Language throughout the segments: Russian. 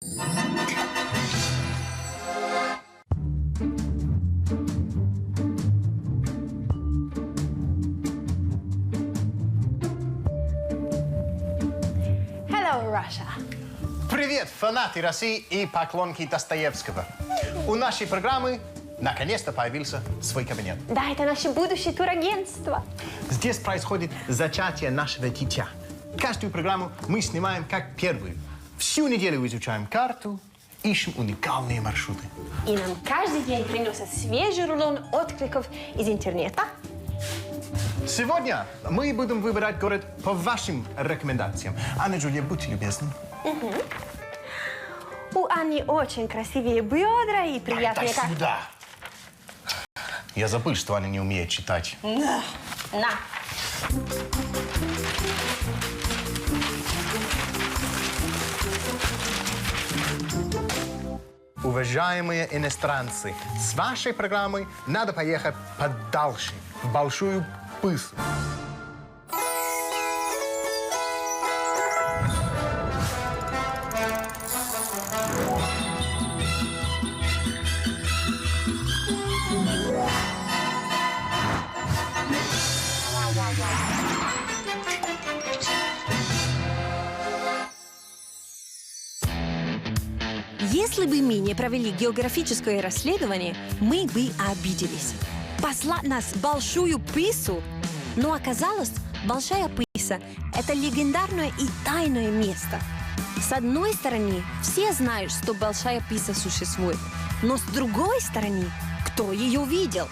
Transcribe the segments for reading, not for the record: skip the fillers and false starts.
Hello, Russia. Привет, фанаты России и поклонники Достоевского. У нашей программы наконец-то появился свой кабинет. Да, это наше будущее турагентство. Здесь происходит зачатие нашего дитя. Каждую программу мы снимаем как первую. Всю неделю изучаем карту, ищем уникальные маршруты. И нам каждый день приносят свежий рулон откликов из интернета. Сегодня мы будем выбирать город по вашим рекомендациям. Анна Джулия, будьте любезны. У Анни очень красивые бедра и приятные... Дай сюда! Я забыл, что Аня не умеет читать. На. Уважаемые иностранцы, с вашей программой надо поехать подальше, в Большую Пысу. Если бы мы не провели географическое расследование, мы бы обиделись. Послать нас в Большую Пысу? Но оказалось, Большая Пыса – это легендарное и тайное место. С одной стороны, все знают, что Большая Пыса существует. Но с другой стороны, кто ее видел?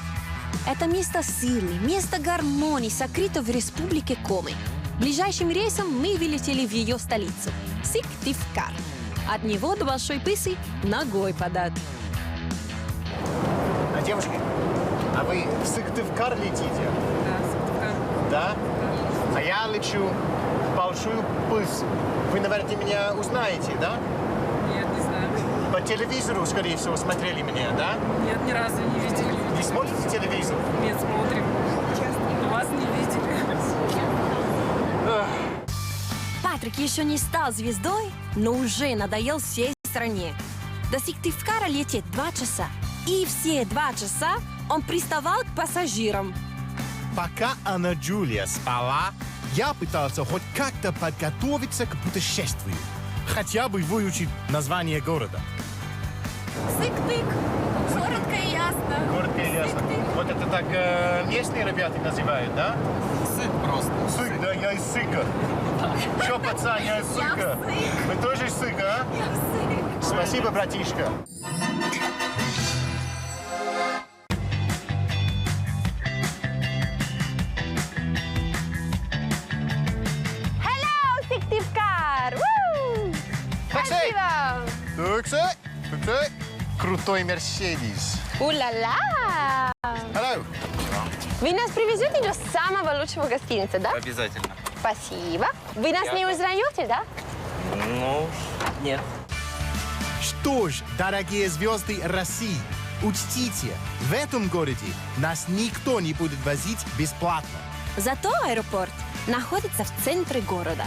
Это место сильное, место гармонии, сокрыто в республике Коми. Ближайшим рейсом мы вылетели в ее столицу – Сыктывкар. От него до Большой Пысы ногой подать. Девушки, а вы в Сыктывкар летите? Да, Сыктывкар. Да? А я лечу в Большую Пысу. Вы, наверное, меня узнаете, да? Нет, не знаю. По телевизору, скорее всего, смотрели меня, да? Нет, ни разу не видели. Не смотрите телевизор? Нет, смотрим. Вас не видели. Патрик еще не стал звездой, но уже надоел всей стране. До Сыктывкара лететь 2 часа. И все 2 часа он приставал к пассажирам. Пока Анна Джулия спала, я пытался хоть как-то подготовиться к путешествию. Хотя бы выучить название города. Сык-тык. Коротко и ясно. Коротко и ясно. Вот это так местные ребята называют, да? Сык просто. Сык, да, я из Сыка. Что, пацан, я из Сыка. Вы тоже из Сыка, а? Я сык. Спасибо, братишка. Hello, Сыктывкар! Woo! Спасибо! Такси. Крутой Мерседес. У-ла-ла! Hello. Вы нас привезете до самого лучшего гостиницы, да? Обязательно. Спасибо. Вы нас не узнаете, да? Ну, нет. Что ж, дорогие звезды России, учтите, в этом городе нас никто не будет возить бесплатно. Зато аэропорт находится в центре города.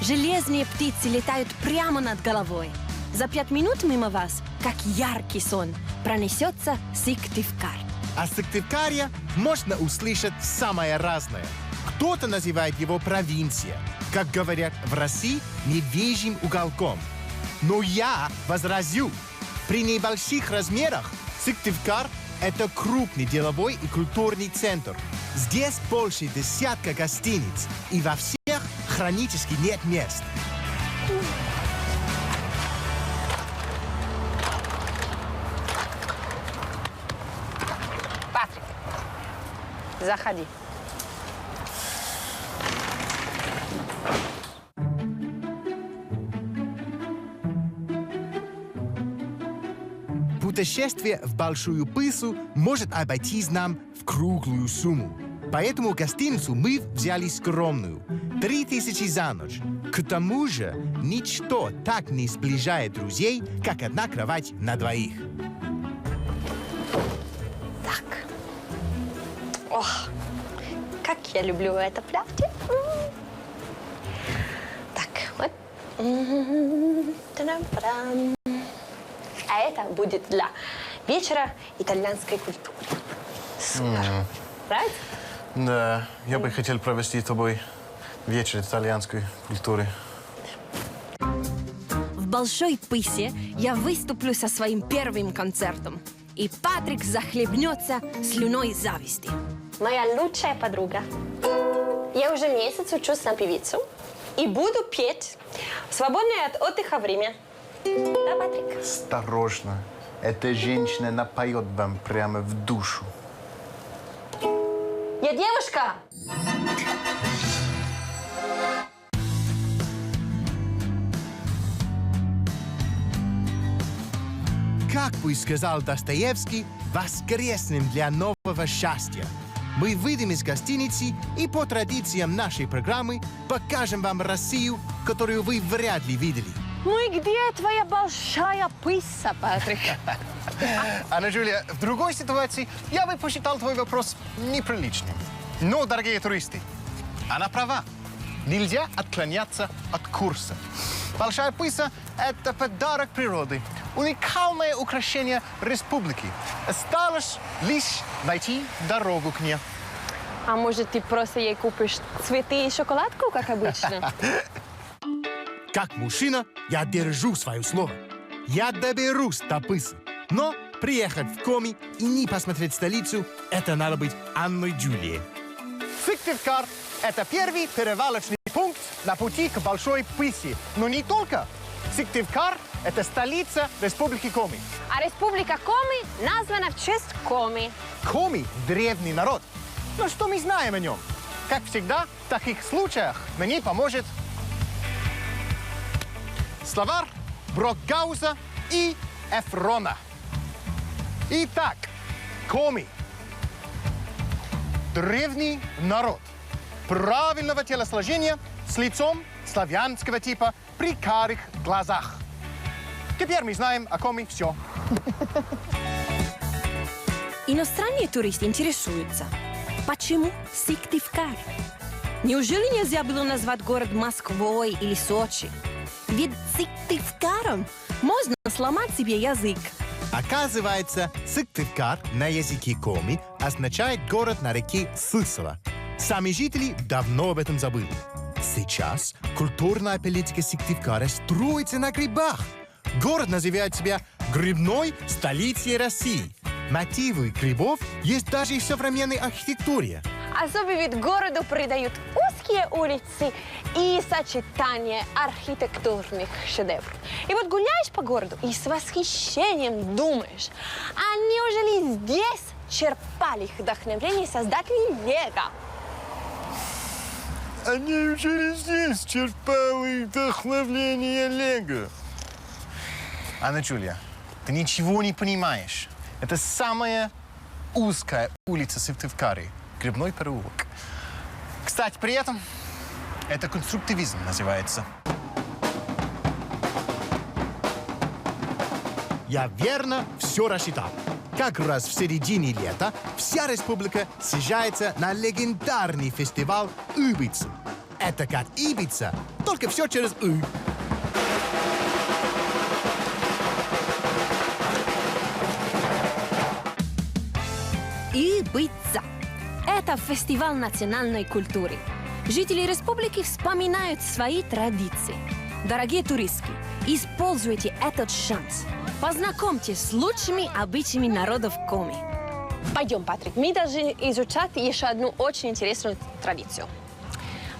Железные птицы летают прямо над головой. За 5 минут мимо вас, как яркий сон, пронесется Сыктывкар. А в Сыктывкаре можно услышать самое разное. Кто-то называет его провинцией, как говорят в России, медвежьим уголком. Но я возразю, при небольших размерах Сыктывкар – это крупный деловой и культурный центр. Здесь больше десятка гостиниц, и во всех хронически нет мест. Патрик, заходи. Путешествие в Большую Пысу может обойтись нам в круглую сумму. Поэтому гостиницу мы взяли скромную – 3000 за ночь. К тому же, ничто так не сближает друзей, как одна кровать на двоих. Так. Ох, как я люблю это платье. Так, вот. Та-дам-па-дам. А это будет для вечера итальянской культуры. Супер. Right? Да, я бы хотел провести с тобой вечер итальянской культуры. В Большой Пысе я выступлю со своим первым концертом. И Патрик захлебнется слюной зависти. Моя лучшая подруга. Я уже месяц учусь на певицу и буду петь в свободное от отдыха время. Да, Патрик? Осторожно. Эта женщина напоет вам прямо в душу. Я девушка! Как бы сказал Достоевский, воскреснем для нового счастья. Мы выйдем из гостиницы и по традициям нашей программы покажем вам Россию, которую вы вряд ли видели. Ну и где твоя большая пыса, Патрик? Анна Джулия, в другой ситуации я бы посчитал твой вопрос неприличным. Но, дорогие туристы, она права. Нельзя отклоняться от курса. Большая пыса – это подарок природы, уникальное украшение республики. Осталось лишь найти дорогу к ней. А может, ты просто ей купишь цветы и шоколадку, как обычно? Как мужчина, я держу свое слово. Я доберусь до пысы. Но приехать в Коми и не посмотреть столицу – это надо быть Анной Джулией. Сыктывкар – это первый перевалочный пункт на пути к Большой Пысе. Но не только. Сыктывкар – это столица Республики Коми. А республика Коми названа в честь Коми. Коми – древний народ. Но что мы знаем о нем? Как всегда, в таких случаях мне поможет словарь Брокгауза и Эфрона. Итак, Коми – древний народ правильного телосложения с лицом славянского типа при карих глазах. Теперь мы знаем о Коми все. Иностранные туристы интересуются, почему Сыктывкар? Неужели нельзя было назвать город Москвой или Сочи? Ведь Сыктывкаром можно сломать себе язык. Оказывается, Сыктывкар на языке Коми означает город на реке Сысово. Сами жители давно об этом забыли. Сейчас культурная политика Сыктывкара строится на грибах. Город называет себя грибной столицей России. Мотивы грибов есть даже и в современной архитектуре. Особый вид городу придают узкие улицы и сочетание архитектурных шедевров. И вот гуляешь по городу и с восхищением думаешь, а неужели здесь черпали вдохновение создатели Лего? А неужели здесь черпали вдохновение Лего? Анна Джулия, ты ничего не понимаешь. Это самая узкая улица Сыктывкара. Грибной переулок. Кстати, при этом это конструктивизм называется. Я верно все рассчитал. Как раз в середине лета вся республика съезжается на легендарный фестиваль Ибицы. Это как Ибица, только все через «ы». Ибица. Это фестиваль национальной культуры. Жители республики вспоминают свои традиции. Дорогие туристы, используйте этот шанс. Познакомьтесь с лучшими обычаями народов Коми. Пойдем, Патрик, мы должны изучать еще одну очень интересную традицию.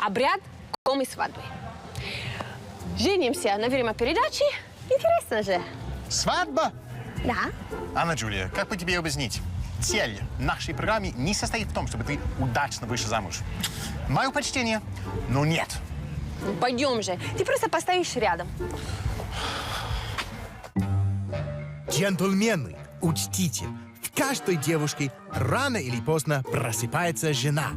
Обряд Коми-свадьбы. Женимся на время передачи. Интересно же. Свадьба? Да. Анна Джулия, как бы тебе объяснить? Цель нашей программы не состоит в том, чтобы ты удачно вышла замуж. Мое почтение, но нет. Ну, пойдем же. Ты просто постоишь рядом. Джентльмены, учтите, в каждой девушке рано или поздно просыпается жена.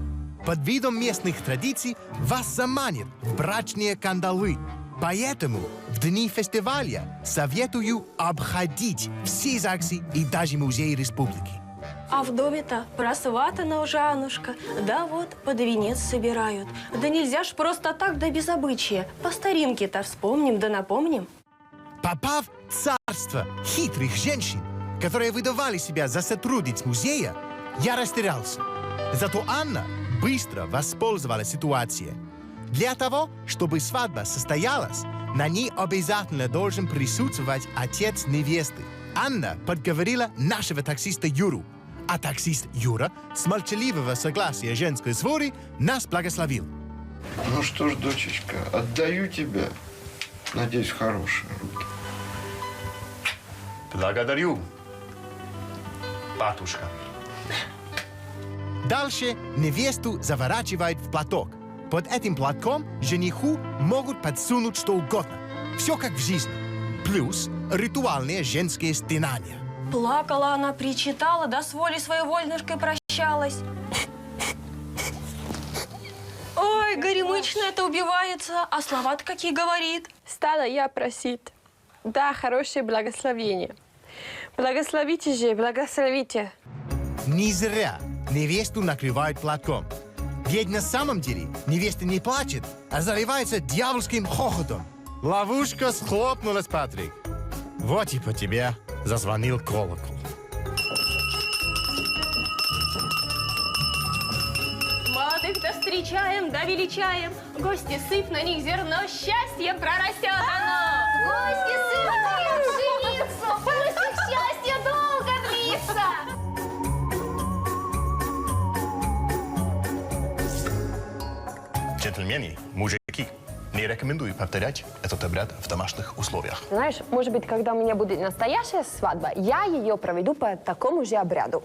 Под видом местных традиций вас заманит в брачные кандалы. Поэтому в дни фестиваля советую обходить все ЗАГСы и даже музеи республики. А в доме-то просватана Жанушка. Да вот, под венец собирают. Да нельзя ж просто так, да без обычая. По старинке-то вспомним да напомним. Попав в царство хитрых женщин, которые выдавали себя за сотрудниц музея, я растерялся. Зато Анна быстро воспользовалась ситуацией. Для того, чтобы свадьба состоялась, на ней обязательно должен присутствовать отец невесты. Анна подговорила нашего таксиста Юру, а таксист Юра с молчаливого согласия женской своры нас благословил. Ну что ж, дочечка, отдаю тебя. Надеюсь, в хорошие руки. Благодарю, батюшка. Дальше невесту заворачивают в платок. Под этим платком жениху могут подсунуть что угодно. Все как в жизни. Плюс ритуальные женские стенания. Плакала она, причитала, да с волей своей вольнышкой прощалась. Ой, горемычная-то убивается, а слова-то какие говорит. Стала я просить. Да, хорошее благословение. Благословите же, благословите. Не зря невесту накрывают платком. Ведь на самом деле невеста не плачет, а заливается дьявольским хохотом. Ловушка схлопнулась, Патрик. Вот и по тебе зазвонил колокол. Молодых-то встречаем, да величаем. Гости, сыпь на них зерно, счастье прорастет оно. Гости, сыпь пшеницу, пусть их счастье долго длится. Джентльмены, мужики, не рекомендую повторять этот обряд в домашних условиях. Знаешь, может быть, когда у меня будет настоящая свадьба, я ее проведу по такому же обряду.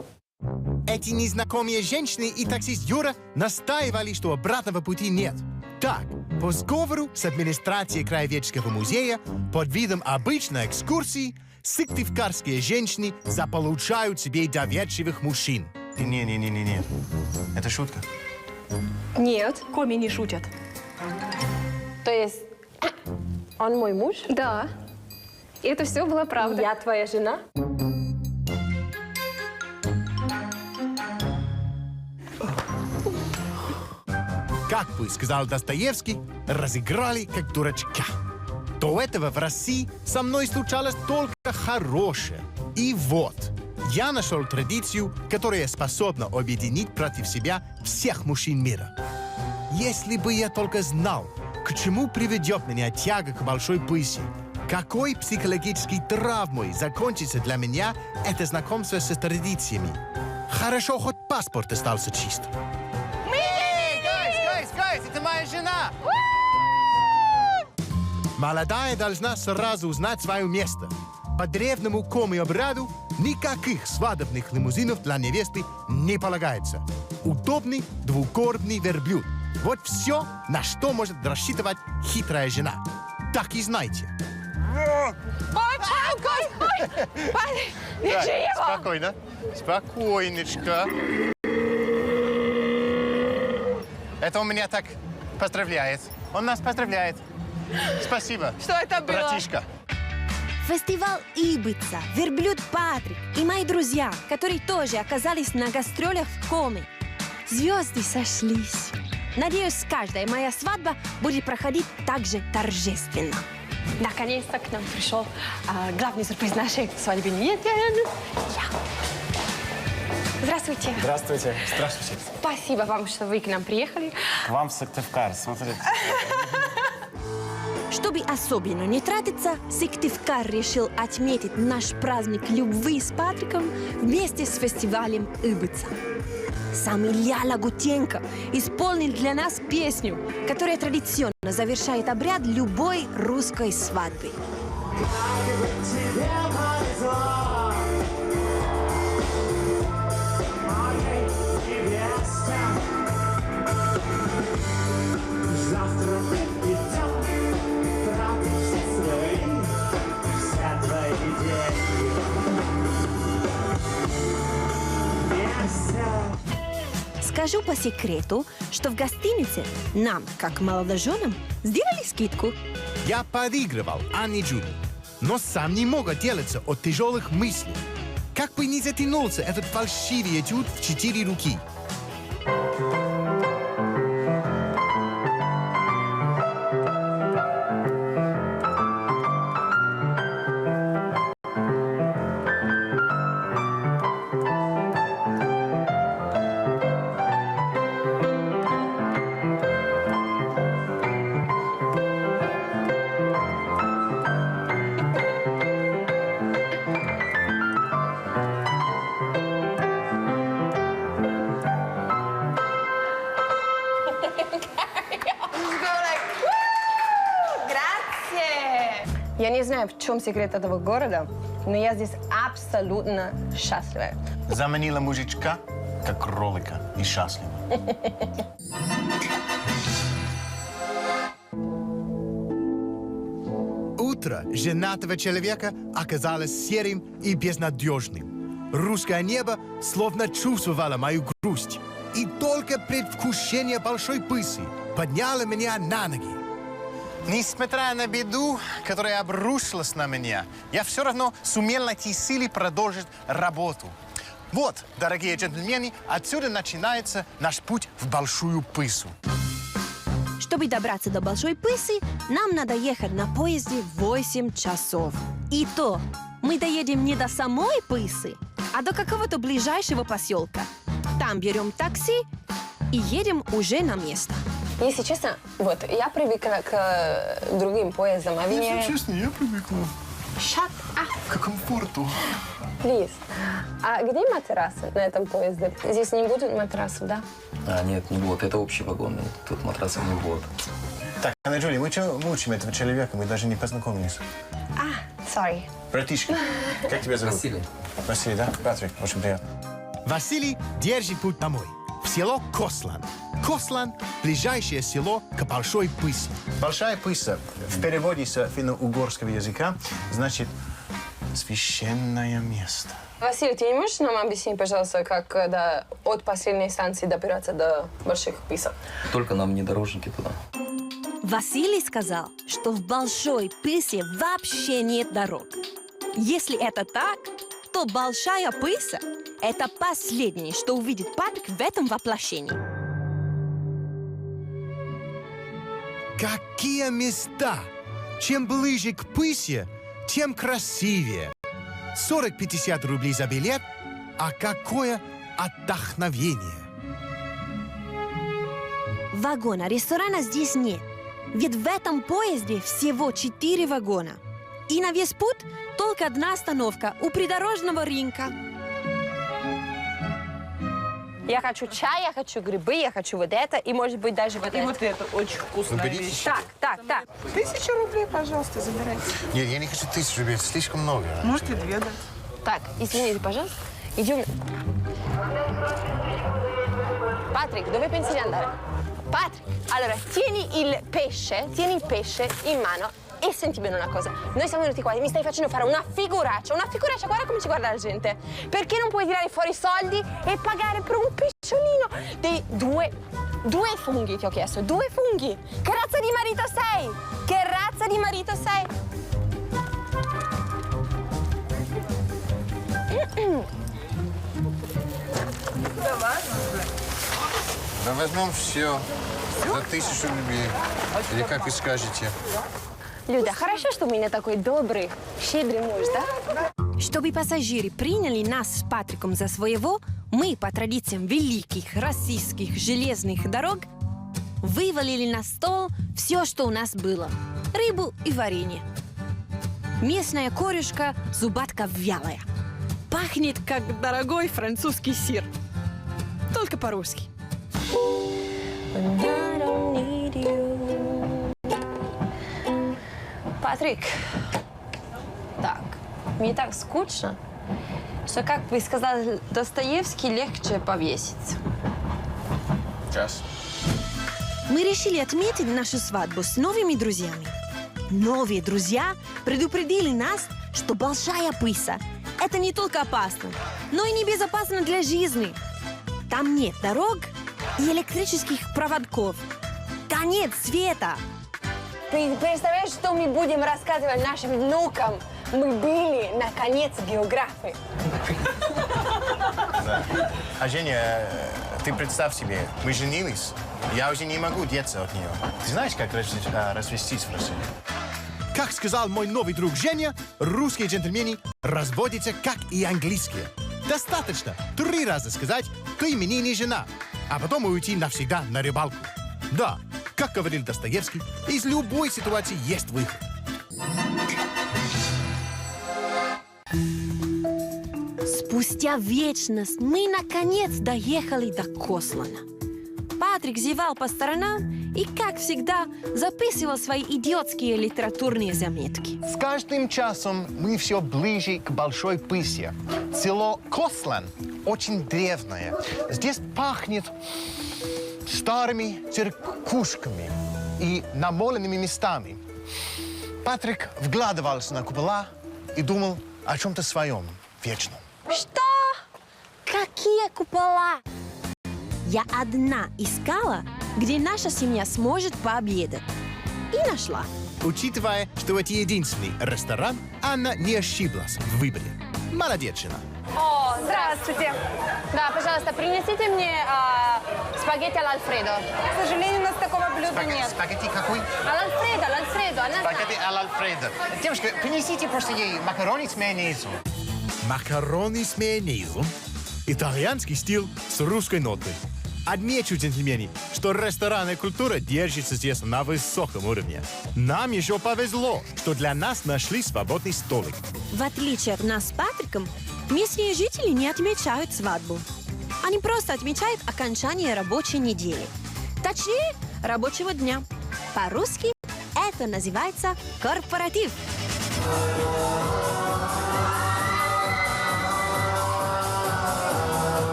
Эти незнакомые женщины и таксист Юра настаивали, что обратного пути нет. Так, по сговору с администрацией Краеведческого музея под видом обычной экскурсии сыктывкарские женщины заполучают себе доверчивых мужчин. Не. Это шутка. Нет, коми не шутят. То есть, он мой муж? Да, это все было правда. Я твоя жена? Как бы сказал Достоевский, разыграли как дурачка. До этого в России со мной случалось только хорошее. И вот, я нашел традицию, которая способна объединить против себя всех мужчин мира. Если бы я только знал, к чему приведет меня тяга к большой пысе, какой психологической травмой закончится для меня это знакомство с традициями. Хорошо, хоть паспорт остался чист. Гайс, это моя жена! Молодая должна сразу узнать свое место. По древнему коми-обряду никаких свадебных лимузинов для невесты не полагается. Удобный двукорпный верблюд. Вот все, на что может рассчитывать хитрая жена. Так и знайте. Держи его! Спокойно. Спокойничка. Это он меня так поздравляет. Он нас поздравляет. Спасибо. Что это было? Братишка. Фестиваль Ибица, верблюд Патрик и мои друзья, которые тоже оказались на гастролях в Коми. Звезды сошлись. Надеюсь, каждая моя свадьба будет проходить так же торжественно. Наконец-то к нам пришел главный сюрприз нашей свадьбы. Нет, Здравствуйте. Здравствуйте. Здравствуйте. Спасибо вам, что вы к нам приехали. К вам в Сыктывкар. Смотрите. Чтобы особенно не тратиться, Сыктывкар решил отметить наш праздник любви с Патриком вместе с фестивалем Ибица. Сам Илья Лагутенко исполнил для нас песню, которая традиционно завершает обряд любой русской свадьбы. Скажу по секрету, что в гостинице нам, как молодоженам, сделали скидку. Я подыгрывал Анне Джуди, но сам не мог отделаться от тяжелых мыслей. Как бы ни затянулся этот фальшивый этюд в 4 руки. Я не знаю, в чем секрет этого города, но я здесь абсолютно счастлива. Заменила мужичка, как кролика, и счастлива. Утро женатого человека оказалось серым и безнадежным. Русское небо словно чувствовало мою грусть. И только предвкушение большой пысы подняло меня на ноги. Несмотря на беду, которая обрушилась на меня, я все равно сумел найти силы продолжить работу. Вот, дорогие джентльмены, отсюда начинается наш путь в Большую Пысу. Чтобы добраться до Большой Пысы, нам надо ехать на поезде 8 часов. И то мы доедем не до самой Пысы, а до какого-то ближайшего поселка. Там берем такси и едем уже на место. Если честно, вот, я привыкла к другим поездам, а вы честно, я привыкла Shut up, к комфорту. please. А где матрасы на этом поезде? Здесь не будет матрасов, да? Нет, не будет. Это общий вагон. Тут матрасов не будет. Так, Анна Джули, мы что мучим этого человека? Мы даже не познакомились. Sorry. Братишка, как тебя зовут? Василий. Василий, да? Патрик, очень приятно. Василий держит путь домой, в село Кослан. Кослан – ближайшее село к Большой Пысе. Большая Пыса в переводе с финно-угорского языка значит «священное место». Василий, ты не можешь нам объяснить, пожалуйста, как от последней станции добираться до Больших Пысов? Только нам внедорожники туда. Василий сказал, что в Большой Пысе вообще нет дорог. Если это так, то Большая Пыса – это последнее, что увидит Патрик в этом воплощении. Какие места! Чем ближе к Пысе, тем красивее. 40-50 рублей за билет, а какое отдохновение! Вагона ресторана здесь нет, ведь в этом поезде всего 4 вагона. И на весь путь только одна остановка у придорожного рынка. Я хочу чай, я хочу грибы, я хочу вот это, и, может быть, даже вот И это. вот это очень вкусная вещь. Так. 1000 рублей, пожалуйста, забирайте. Нет, я не хочу 1000 рублей, слишком много. Можете 2 дать. Так, извините, pожалуйста. Идем. Patrick, dove pensi di andare? Patrick, allora, tieni il pesce in mano e senti bene una cosa. Noi siamo venuti qua e mi stai facendo fare una figuraccia, guarda come ci guarda la gente. Perché non puoi tirare fuori i soldi e pagare per un pesciolino dei due funghi, ti ho chiesto, 2 funghi. Che razza di marito sei? Che razza di marito sei? Да возьмем все за 1000 рублей. Или как вы скажете? Люда, хорошо, что у меня такой добрый, щедрый муж, да? Чтобы пассажиры приняли нас с Патриком за своего, мы, по традициям великих российских железных дорог, вывалили на стол все, что у нас было. Рыбу и варенье. Местная корюшка, зубатка вялая. Пахнет, как дорогой французский сыр. Только по-русски. Патрик, так, мне так скучно, что, как бы сказал Достоевский, легче повеситься. Час. Мы решили отметить нашу свадьбу с новыми друзьями. Новые друзья предупредили нас, что Большая Пыса – это не только опасно, но и небезопасно для жизни. Там нет дорог и электрических проводков. Там нет света. Ты представляешь, что мы будем рассказывать нашим внукам? Мы были, наконец, географы. А Женя, ты представь себе, мы женились, я уже не могу деться от нее. Ты знаешь, как развестись в России? Как сказал мой новый друг Женя, русские джентльмены разводятся, как и английские. Достаточно 3 раза сказать «ты мне не жена», а потом уйти навсегда на рыбалку. Да, как говорил Достоевский, из любой ситуации есть выход. Спустя вечность мы наконец доехали до Кослана. Патрик зевал по сторонам и, как всегда, записывал свои идиотские литературные заметки. С каждым часом мы все ближе к Большой Пысе. Село Кослан очень древнее. Здесь пахнет старыми церквушками и намоленными местами. Патрик вглядывался на купола и думал о чем-то своем вечном. Что? Какие купола? Я одна искала, где наша семья сможет пообедать. И нашла. Учитывая, что это единственный ресторан, Анна не ошиблась в выборе. Молодец, жена. О, здравствуйте. Да, пожалуйста, принесите мне спагетти аль-Альфредо. К сожалению, у нас такого блюда нет. Спагетти какой? Аль-Альфредо, она знает. Спагетти аль-Альфредо. Девушка, принесите просто ей макароны с майонезом. Макароны с майонезом. Итальянский стиль с русской нотой. Отмечу, джентльмены, что ресторанная культура держится здесь на высоком уровне. Нам еще повезло, что для нас нашли свободный столик. В отличие от нас с Патриком, местные жители не отмечают свадьбу. Они просто отмечают окончание рабочей недели. Точнее, рабочего дня. По-русски это называется корпоратив.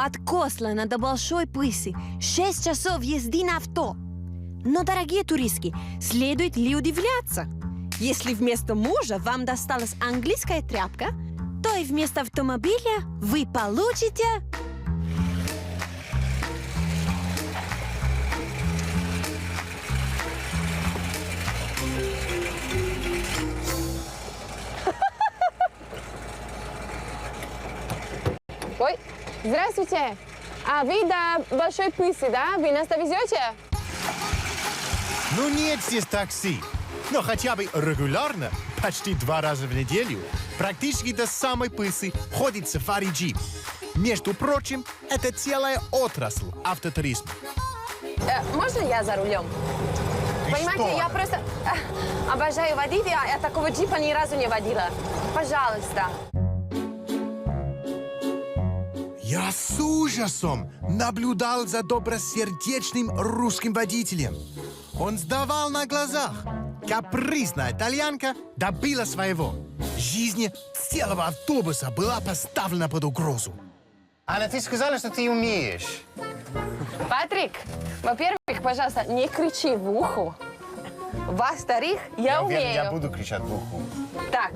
От Кослана до Большой Пысы 6 часов езды на авто. Но, дорогие туристки, следует ли удивляться? Если вместо мужа вам досталась английская тряпка, то и вместо автомобиля вы получите... Ой, здравствуйте. А вы до Большой Пысы, да? Вы нас довезете? Ну нет здесь такси. Но хотя бы регулярно, почти 2 раза в неделю, практически до самой Пысы ходит сафари-джип. Между прочим, это целая отрасль автотуризма. Можно я за рулем? Понимаете, я просто обожаю водить, я такого джипа ни разу не водила. Пожалуйста. Я с ужасом наблюдал за добросердечным русским водителем. Он сдавал на глазах. Капризная итальянка добила своего. Жизнь целого автобуса была поставлена под угрозу. Анна, ты сказала, что ты умеешь. Патрик, во-первых, пожалуйста, не кричи в ухо. Во-вторых, я умею. Я буду кричать в ухо. Так.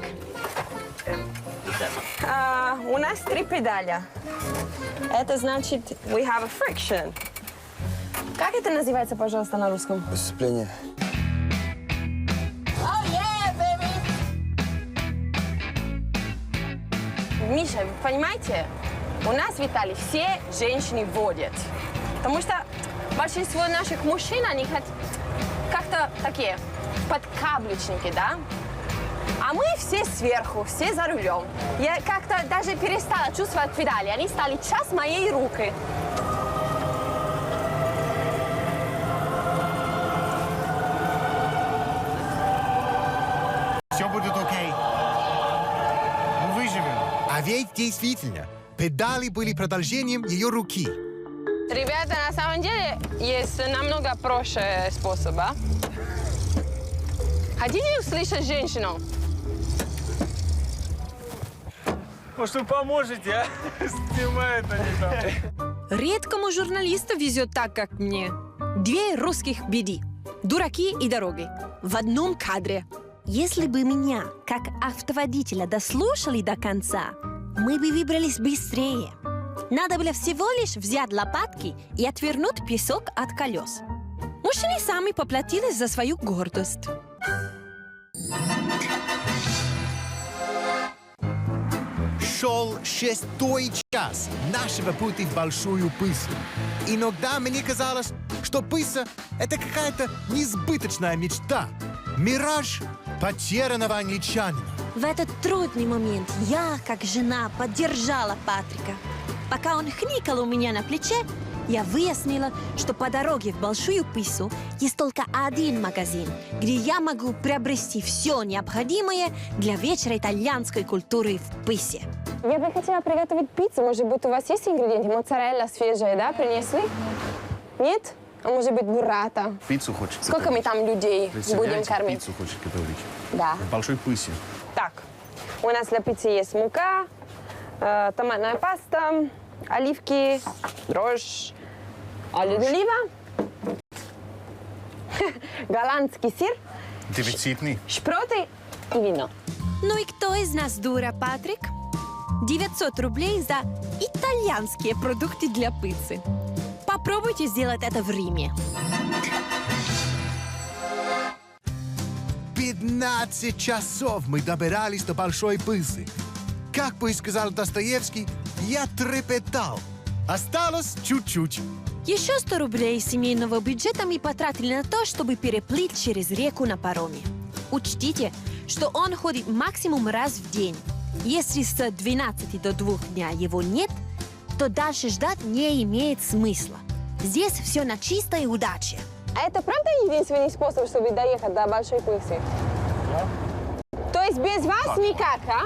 У нас 3 педаля. Это значит, we have a friction. Как это называется, пожалуйста, на русском? Сцепление. Oh, yeah, baby! Миша, вы понимаете, у нас в Италии все женщины водят. Потому что большинство наших мужчин, они как-то такие подкаблучники, да? А мы все сверху, все за рулем. Я как-то даже перестала чувствовать педали. Они стали часть моей руки. Все будет окей. Мы выживем. А ведь действительно, педали были продолжением ее руки. Ребята, на самом деле есть намного проще способа. Хотите услышать женщину? Может, вы поможете, а? Снимают они там. Редкому журналисту везет так, как мне. 2 русских беды. Дураки и дороги. В одном кадре. Если бы меня, как автоводителя, дослушали до конца, мы бы выбрались быстрее. Надо было всего лишь взять лопатки и отвернуть песок от колес. Мужчины сами поплатились за свою гордость. Шел 6-й час нашего пути в Большую Пысу. Иногда мне казалось, что Пыса — это какая-то несбыточная мечта. Мираж потерянного англичанина. В этот трудный момент я, как жена, поддержала Патрика. Пока он хныкал у меня на плече, я выяснила, что по дороге в Большую Пысу есть только один магазин, где я могу приобрести все необходимое для вечера итальянской культуры в Пысе. Я бы хотела приготовить пиццу. Может быть, у вас есть ингредиенты? Моцарелла свежая, да, принесли? Нет? А может быть, буррата? Пиццу хочешь? Сколько мы там людей будем кормить? Пиццу хочешь готовить? Да. В Большой Пысе. Так, у нас для пиццы есть мука, томатная паста, оливки, дрожжь, олива, голландский сыр, Дефицитный. шпроты и вино. Ну и кто из нас дура, Патрик? 900 рублей за итальянские продукты для пиццы. Попробуйте сделать это в Риме. 15 часов мы добирались до Большой Пысы. Как бы сказал Достоевский, я трепетал. Осталось чуть-чуть. Еще 100 рублей семейного бюджета мы потратили на то, чтобы переплыть через реку на пароме. Учтите, что он ходит максимум раз в день. Если с 12 до 2 дня его нет, то дальше ждать не имеет смысла. Здесь все на чистой удаче. А это правда единственный способ, чтобы доехать до Большой Пысы? Да. То есть без вас никак, а?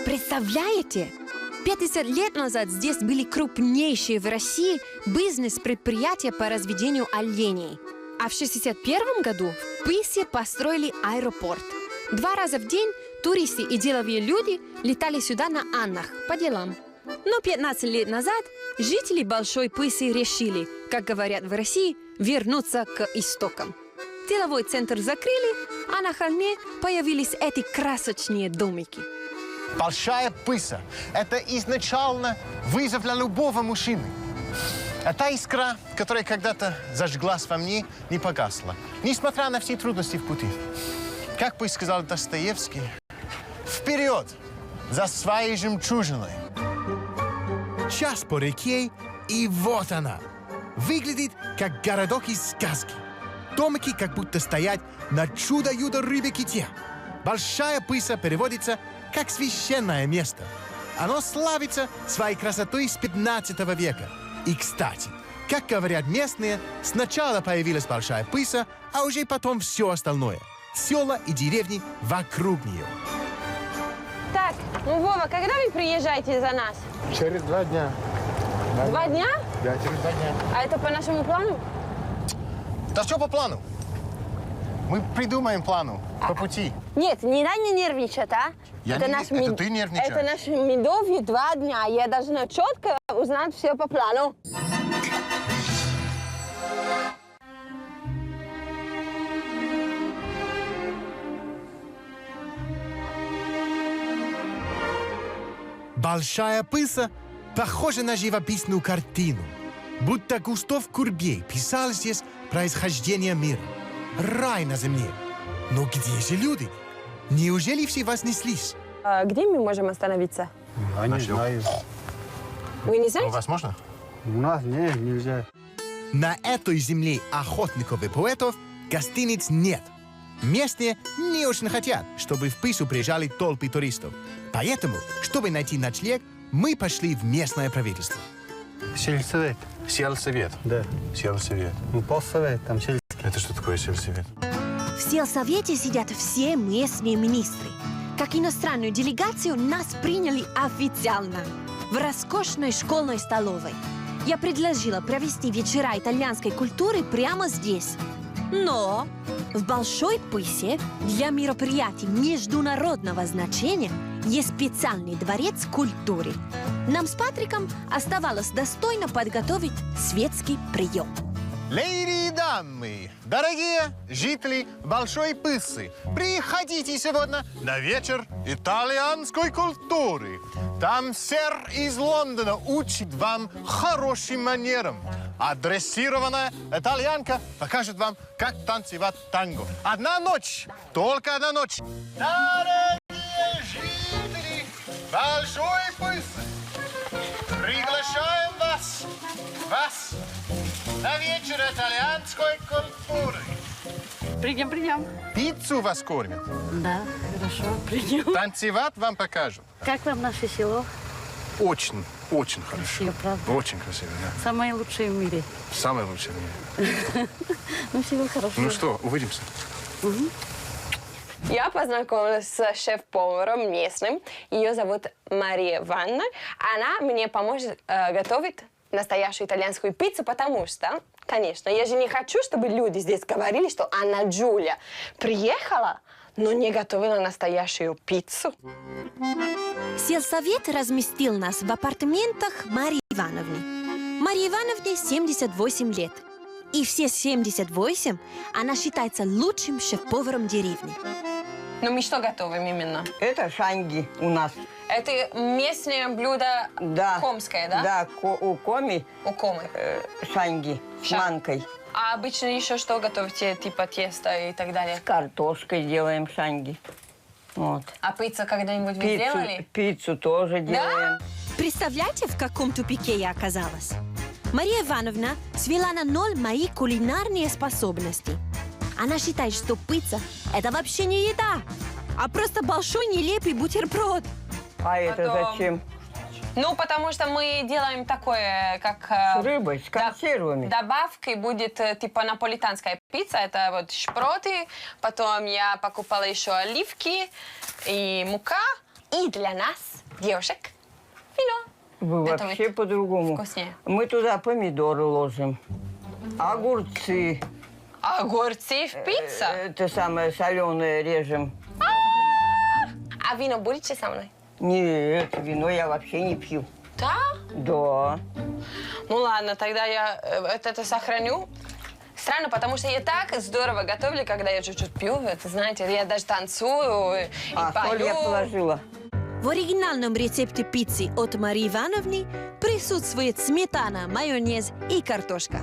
Представляете? 50 лет назад здесь были крупнейшие в России бизнес-предприятия по разведению оленей. А в 1961 году в Пысе построили аэропорт. 2 раза в день туристы и деловые люди летали сюда на Аннах по делам. Но 15 лет назад жители Большой Пысы решили, как говорят в России, вернуться к истокам. Деловой центр закрыли, а на холме появились эти красочные домики. Большая Пыса – это изначально вызов для любого мужчины. А та искра, которая когда-то зажглась во мне, не погасла, несмотря на все трудности в пути. Как бы сказал Достоевский, вперед за своей жемчужиной. Час по реке, и вот она. Выглядит, как городок из сказки. Домики как будто стоят на чудо-юдо-рыбе-ките. Большая Пыса переводится как священное место. Оно славится своей красотой с 15 века. И, кстати, как говорят местные, сначала появилась Большая Пыса, а уже потом все остальное. Села и деревни вокруг нее. Так, ну, Вова, когда вы приезжаете за нас? Через 2 дня. 2 дня? Да, через 2 дня. А это по нашему плану? Да все по плану. Мы придумаем плану по пути. Нет, не надо нервничать, а? Это ты нервничаешь. Это наш медовый 2 дня. Я должна четко узнать все по плану. Большая Пыса похожа на живописную картину. Будто Густав Курбей писал здесь происхождение мира. Рай на земле. Но где же люди? Неужели все вознеслись? А где мы можем остановиться? Я не знаю. Вы не знаете? Возможно? У нас нельзя. На этой земле охотников и поэтов гостиниц нет. Местные не очень хотят, чтобы в Пысу приезжали толпы туристов. Поэтому, чтобы найти ночлег, мы пошли в местное правительство. Сельсовет. Сельсовет. Да. Сельсовет. Ну, постсовет, там сельсовет. Это что такое сельсовет? В сельсовете сидят все местные министры. Как иностранную делегацию нас приняли официально в роскошной школьной столовой. Я предложила провести вечера итальянской культуры прямо здесь. Но в Большой Пысе для мероприятий международного значения есть специальный дворец культуры. Нам с Патриком оставалось достойно подготовить светский прием. Леди и дамы, дорогие жители Большой Пысы, приходите сегодня на вечер итальянской культуры. Там сэр из Лондона учит вам хорошим манерам. А дрессированная итальянка покажет вам, как танцевать танго. 1 ночь, только 1 ночь. Дорогие жители Большой Пысы, приглашаем вас на вечер итальянской культуры. Придем. Пиццу вас кормят. Да, хорошо, придем. Танцевать вам покажут. Как вам наше село? Очень, очень хорошо. Красиво, правда? Очень красиво, да. Самое лучшее в мире. Самое лучшее в мире. Ну, всего хорошего. Ну что, увидимся. Я познакомилась с шеф-поваром местным. Ее зовут Мария Ванна. Она мне поможет готовить настоящую итальянскую пиццу, потому что, конечно, я же не хочу, чтобы люди здесь говорили, что Анна Джулия приехала, но не готовила настоящую пиццу. Сельсовет разместил нас в апартаментах Марии Ивановны. Марии Ивановне 78 лет. И все 78 она считается лучшим шеф-поваром деревни. Но мы что готовим именно? Это шанги у нас. Это местное блюдо комское, да? Да, у коми У комы. шанги с манкой. А обычно еще что готовите, типа теста и так далее? С картошкой делаем шанги. Вот. А пиццу когда-нибудь вы делали? Пиццу тоже делаем. Представляете, в каком тупике я оказалась? Мария Ивановна свела на ноль мои кулинарные способности. Она считает, что пицца – это вообще не еда, а просто большой нелепый бутерброд. А это Потом- зачем? Ну, потому что мы делаем такое, как... С рыбой, с консервами. Добавкой будет типа наполитанская пицца. Это вот шпроты, потом я покупала еще оливки и мука. И для нас, девушек, вино. Вы Это вообще вот по-другому. вкуснее. Мы туда помидоры ложим, огурцы. Огурцы в пицце? Это самое соленое режем. А вино будете со мной? Нет, вино я вообще не пью. Да? Да. Ну ладно, тогда я это сохраню. Странно, потому что я так здорово готовлю, когда я чуть-чуть пью. Это, знаете, я даже танцую и соль пою. я положила. В оригинальном рецепте пиццы от Марии Ивановны присутствует сметана, майонез и картошка.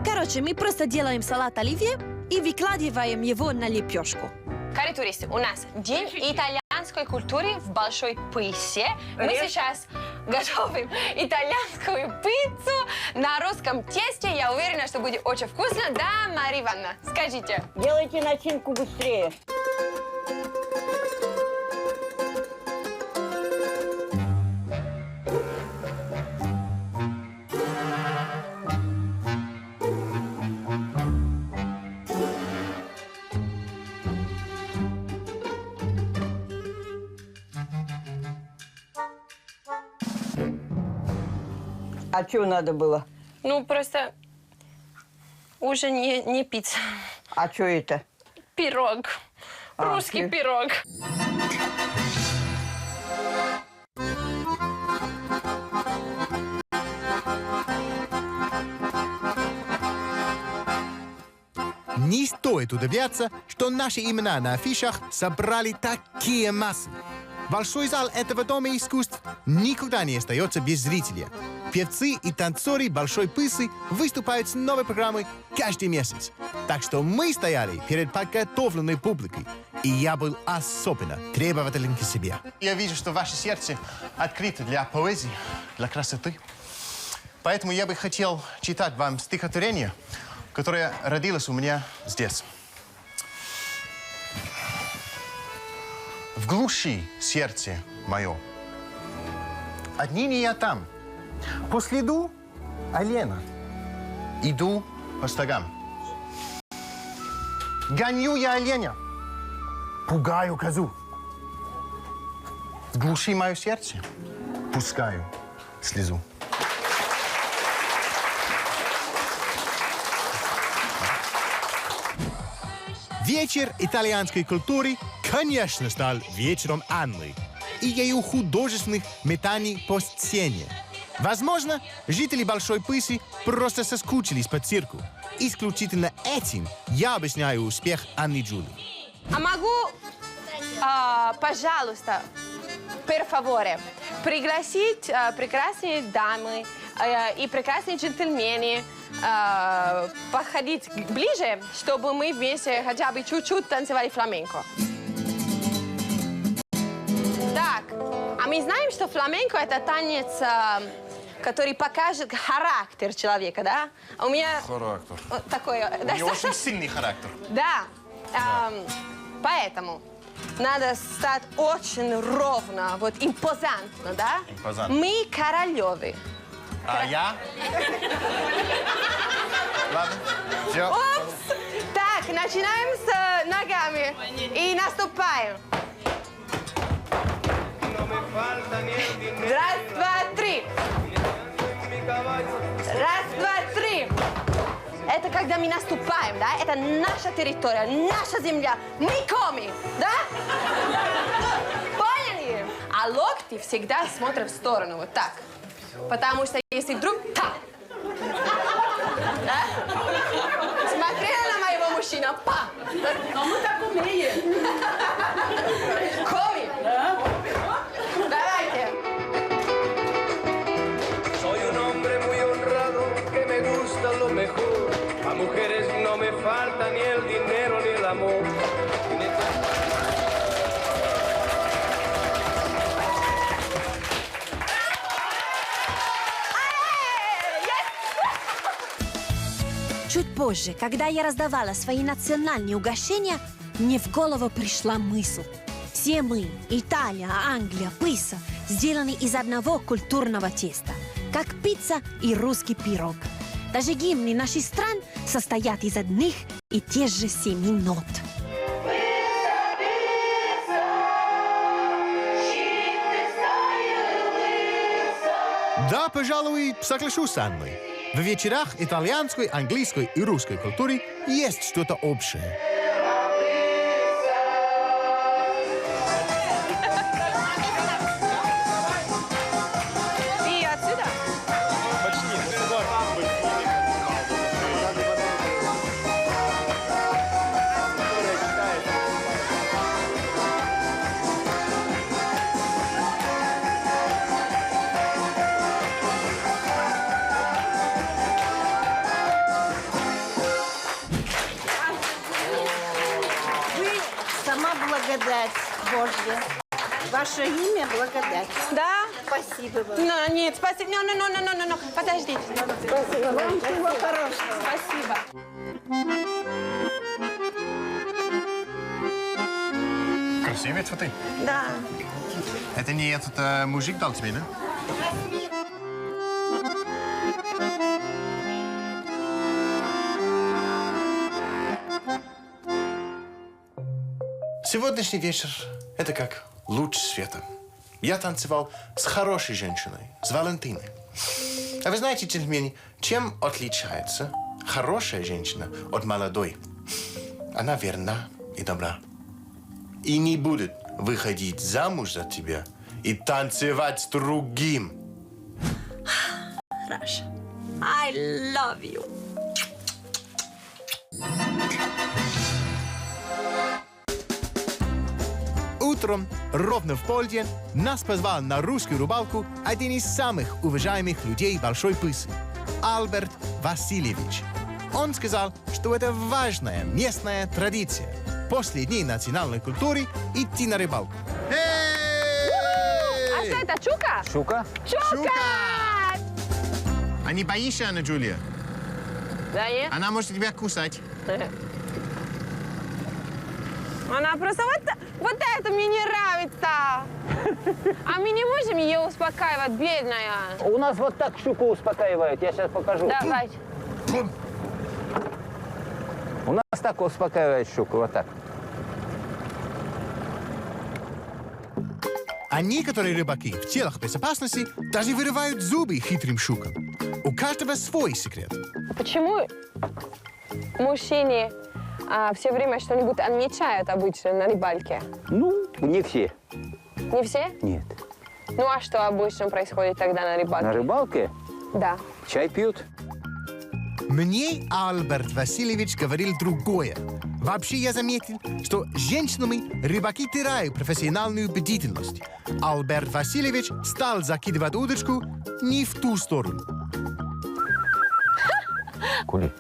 Короче, мы просто делаем салат оливье и выкладываем его на лепешку. Кари туристы, у нас день итальянской культуры в Большой Пысе. Мы сейчас готовим итальянскую пиццу на русском тесте. Я уверена, что будет очень вкусно. Да, Мария Ивановна, скажите. Делайте начинку быстрее. А что надо было? Ну, просто уже не пицца. А что это? Пирог. Русский пирог. Не стоит удивляться, что наши имена на афишах собрали такие массы. Большой зал этого дома искусств никогда не остается без зрителя. Певцы и танцоры Большой Пысы выступают с новой программой каждый месяц. Так что мы стояли перед подготовленной публикой, и я был особенно требователен к себе. Я вижу, что ваше сердце открыто для поэзии, для красоты. Поэтому я бы хотел читать вам стихотворение, которое родилось у меня здесь. В глуши сердце мое. Отныне я там. По следу олена. Иду по стогам. Гоню я оленя. Пугаю козу. В глуши мое сердце пускаю слезу. Вечер итальянской культуры, конечно, стал вечером Анны и ее художественных метаний по сцене. Возможно, жители Большой Пысы просто соскучились по цирку. Исключительно этим я объясняю успех Анны Джулии. А могу, пожалуйста, per favore, пригласить прекрасные дамы и прекрасные джентльмены подходить ближе, чтобы мы вместе хотя бы чуть-чуть танцевали фламенко. Так, а мы знаем, что фламенко — это танец который покажет характер человека, да? А у меня Характер. вот такой... У него очень сильный характер. Да. Поэтому надо стать очень ровно, вот импозантно, да? Импозантно. Мы королевы. А я? Ладно, все. Упс! Так, начинаем с ногами и наступаем. Раз, два, три. Раз, два, три. Это когда мы наступаем, да? Это наша территория, наша земля. Мы коми, да? Поняли? А локти всегда смотрят в сторону, вот так. Потому что если вдруг так, да? Смотрела на моего мужчину, па! Но мы так умеем. Коми. Давайте. Soy un hombre muy honrado que me gusta lo mejor. A mujeres no me falta ni el dinero ni el amor. Чуть позже, когда я раздавала свои национальные угощения, мне в голову пришла мысль. Все мы, Италия, Англия, пицца, сделаны из одного культурного теста, как пицца и русский пирог. Даже гимны наших стран состоят из одних и тех же 7 нот. Да, пожалуй, соглашусь с Анной. В вечерах итальянской, английской и русской культуры есть что-то общее. И отсюда? Вы сама благодать Божья. Ваше имя благодать. Да? Спасибо вам. No, нет, спасибо. No, подождите. Спасибо вам. Всего хорошего. Спасибо. Красивые цветы. Да. Это не этот мужик дал тебе, да? Сегодняшний вечер – это как луч света. Я танцевал с хорошей женщиной, с Валентиной. А вы знаете, джентльмены, чем отличается хорошая женщина от молодой? Она верна и добра. И не будет выходить замуж за тебя и танцевать с другим. Раша, I love you. Утром, ровно в полдень, нас позвал на русскую рыбалку один из самых уважаемых людей Большой Пысы – Альберт Васильевич. Он сказал, что это важная местная традиция – после Дней национальной культуры идти на рыбалку. А что это, щука? Щука? Щука! А не боишься, Анна Джулия? Да нет? Она может тебя кусать. Она просто вот это мне не нравится. А мы не можем ее успокаивать, бедная. У нас вот так щуку успокаивают. Я сейчас покажу. Давай. У нас так успокаивает щуку, вот так. А некоторые рыбаки в целях безопасности даже вырывают зубы хитрым щукам. У каждого свой секрет. Почему мужчины все время что-нибудь отмечают обычно на рыбалке? Ну, не все. Не все? Нет. Ну а что обычно происходит тогда на рыбалке? На рыбалке Да. чай пьют. Мне Альберт Васильевич говорил другое. Вообще я заметил, что женщинами рыбаки теряют профессиональную бдительность. Альберт Васильевич стал закидывать удочку не в ту сторону. Кули.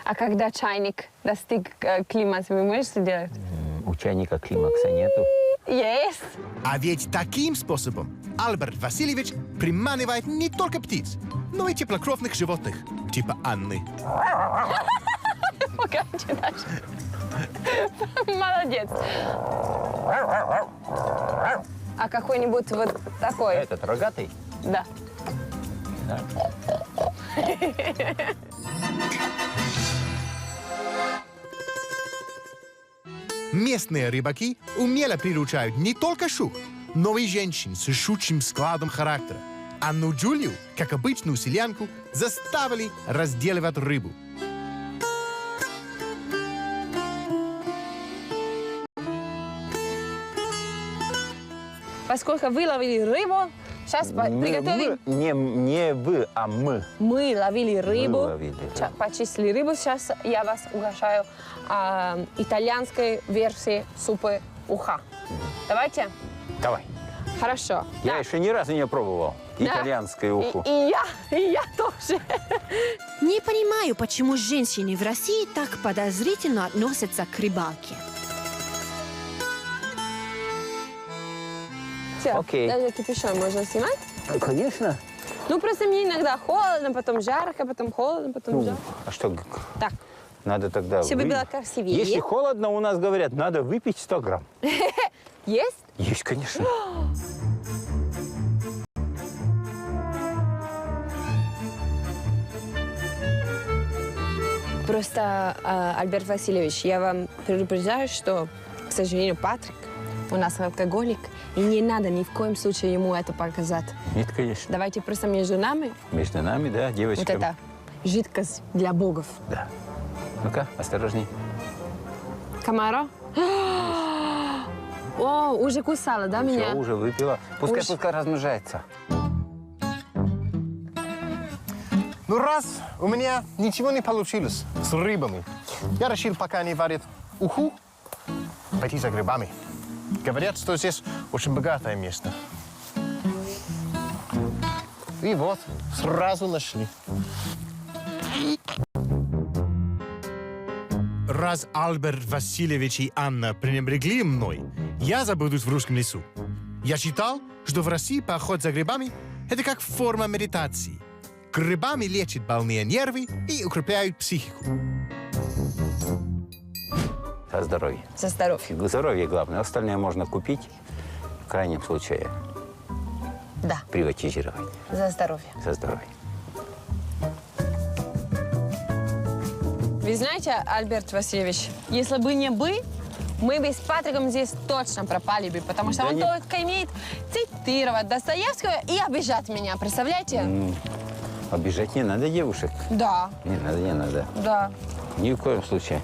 А когда чайник достиг климата, вы можете сделать? У чайника климакса нету. Есть. А ведь таким способом Альберт Васильевич приманивает не только птиц, но и теплокровных животных, типа Анны. Покажи дальше. Молодец. А какой-нибудь вот такой? Этот рогатый? Да. Да. Местные рыбаки умело приручают не только щук, но и женщин с щучьим складом характера. Анну Джулию, как обычную селянку, заставили разделывать рыбу. Поскольку вы ловили рыбу, сейчас приготовим. Не вы, а мы. Мы ловили рыбу, ловили, да. почистили рыбу. Сейчас я вас угощаю итальянской версии супа уха. Давайте? Давай. Хорошо. Я еще ни разу не пробовал итальянское уху. И я тоже. Не понимаю, почему женщины в России так подозрительно относятся к рыбалке. Все, Окей. даже кипишон можно снимать? Конечно. Ну, просто мне иногда холодно, потом жарко, потом холодно, потом жарко. А что, Так, надо тогда... чтобы было красивее. Если холодно, у нас говорят, надо выпить 100 грамм. Есть? Есть, конечно. Просто, Альберт Васильевич, я вам предупреждаю, что, к сожалению, Патрик у нас алкоголик, и не надо ни в коем случае ему это показать. Нет, конечно. Давайте просто между нами Между нами, да, вот девочками. это жидкость для богов. Да. Ну-ка, осторожней. Комара? О, уже кусала, да, меня? Все, уже выпила. Пускай размножается. Ну, раз у меня ничего не получилось с рыбами, я решил, пока они варят уху, пойти за грибами. Говорят, что здесь очень богатое место. И вот, сразу нашли. Раз Альберт Васильевич и Анна пренебрегли мной, я забудусь в русском лесу. Я читал, что в России поход за грибами – это как форма медитации. Грибами лечат больные нервы и укрепляют психику. За здоровье. За здоровье. Здоровье главное. Остальное можно купить, в крайнем случае Да, приватизировать. за здоровье. За здоровье. Вы знаете, Альберт Васильевич, если бы не вы, мы бы с Патриком здесь точно пропали бы, потому что Да он нет. только умеет цитировать Достоевского и обижать меня, представляете? Обижать не надо девушек. Да, Не надо, не надо. да. Ни в коем случае.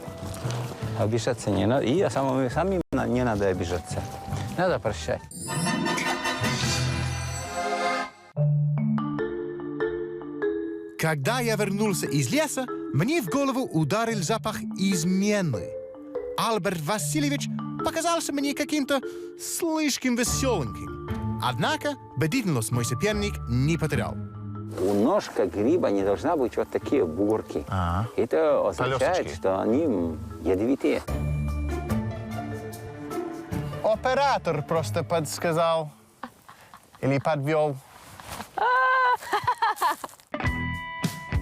Обижаться не надо. И самим не надо обижаться. Надо прощать. Когда я вернулся из леса, мне в голову ударил запах измены. Альберт Васильевич показался мне каким-то слишком веселеньким. Однако бдительность мой соперник не потерял. У ножка гриба не должна быть вот такие бугорки. Это означает, Полосочки. что они ядовитые. Оператор просто подсказал или подвел.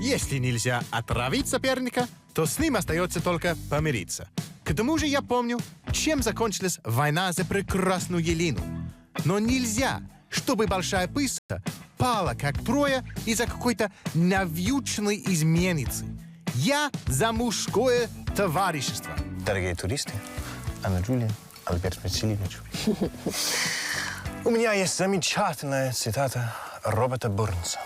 Если нельзя отравить соперника, то с ним остается только помириться. К тому же я помню, чем закончилась война за прекрасную Елену. Но нельзя, чтобы большая пыса пала как Троя из-за какой-то навьюченной изменницы. Я за мужское товарищество. Дорогие туристы, Анна Джулия, Альберт Васильевич. У меня есть замечательная цитата Роберта Бурнса.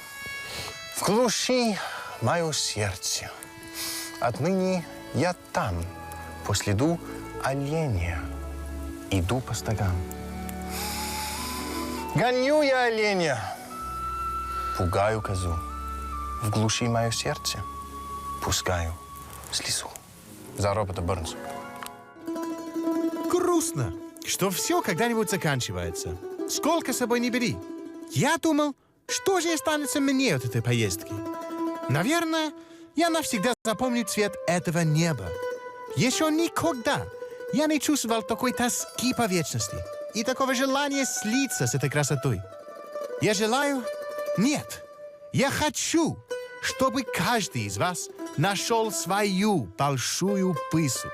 «В глуши мое сердце. Отныне я там, по следу оленя, иду по стогам. Гоню я оленя, пугаю козу. В глуши мое сердце, пускаю слезу». За Роберта Бурнса. Грустно, что все когда-нибудь заканчивается. Сколько с собой не бери. Я думал, что же останется мне от этой поездки. Наверное, я навсегда запомню цвет этого неба. Еще никогда Я не чувствовал такой тоски по вечности и такого желания слиться с этой красотой. Я желаю? Нет. Я хочу, чтобы каждый из вас нашел свою большую пысу.